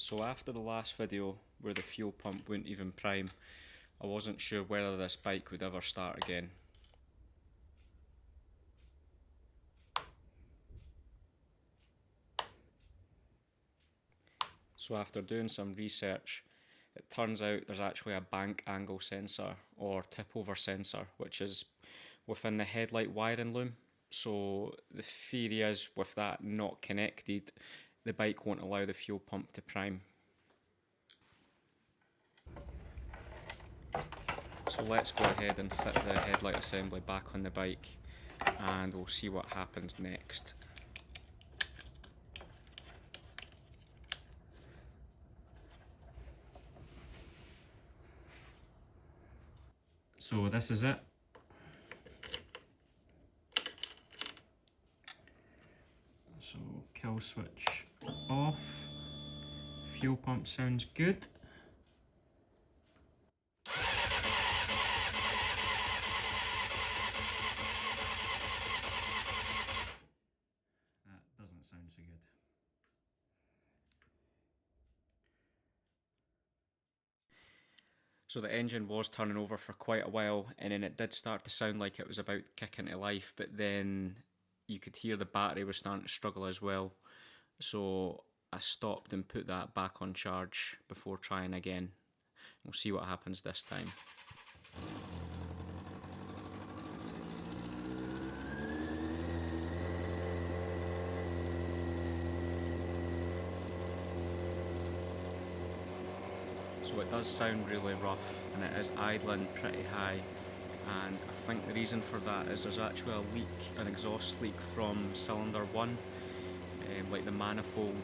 So after the last video where the fuel pump wouldn't even prime, I wasn't sure whether this bike would ever start again. So after doing some research, it turns out there's actually a bank angle sensor or tip over sensor which is within the headlight wiring loom. So the theory is with that not connected, the bike won't allow the fuel pump to prime. So let's go ahead and fit the headlight assembly back on the bike and we'll see what happens next. So this is it. So kill switch off, fuel pump sounds good. That doesn't sound so good. So the engine was turning over for quite a while, and then it did start to sound like it was about to kick into life, but then you could hear the battery was starting to struggle as well. So I stopped and put that back on charge before trying again. We'll see what happens this time. So it does sound really rough and it is idling pretty high, and I think the reason for that is there's actually a leak, an exhaust leak from cylinder 1, like the manifold.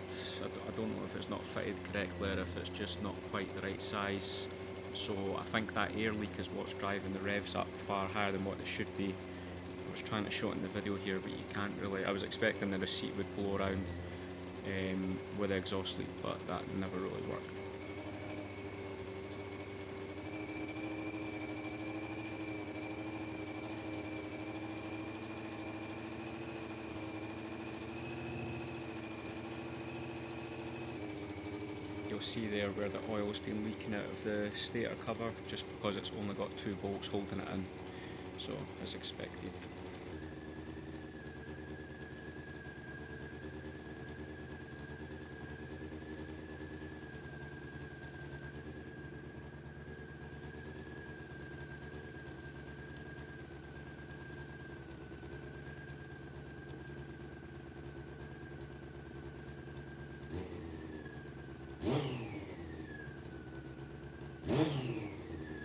I don't know if it's not fitted correctly or if it's just not quite the right size. So I think that air leak is what's driving the revs up far higher than what they should be. I was trying to show it in the video here, but you can't really. I was expecting the receipt would blow around with the exhaust leak, but that never really worked. You'll see there where the oil's been leaking out of the stator cover just because it's only got 2 bolts holding it in, so as expected.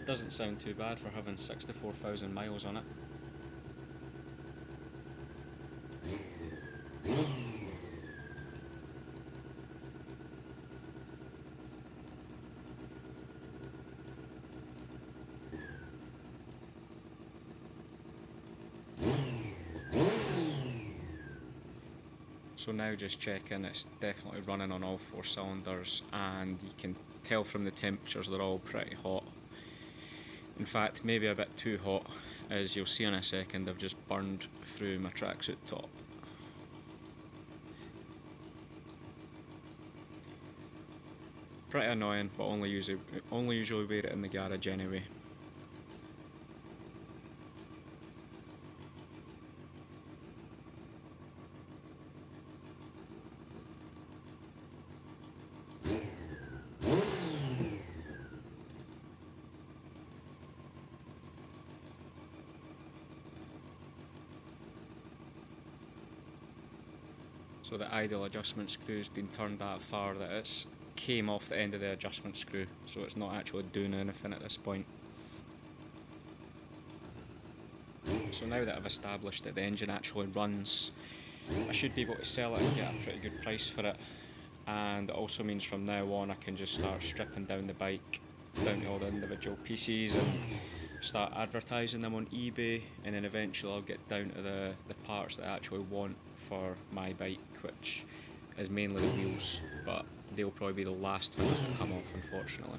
Doesn't sound too bad for having 64,000 miles on it. So now just checking, it's definitely running on all 4 cylinders, and you can tell from the temperatures they're all pretty hot. In fact, maybe a bit too hot, as you'll see in a second. I've just burned through my tracksuit top. Pretty annoying, but only usually wear it in the garage anyway. So the idle adjustment screw's been turned that far that it's came off the end of the adjustment screw, so it's not actually doing anything at this point. So now that I've established that the engine actually runs, I should be able to sell it and get a pretty good price for it. And it also means from now on I can just start stripping down the bike down to all the individual pieces and start advertising them on eBay, and then eventually I'll get down to the parts that I actually want for my bike, which is mainly the wheels, but they'll probably be the last things that come off, unfortunately.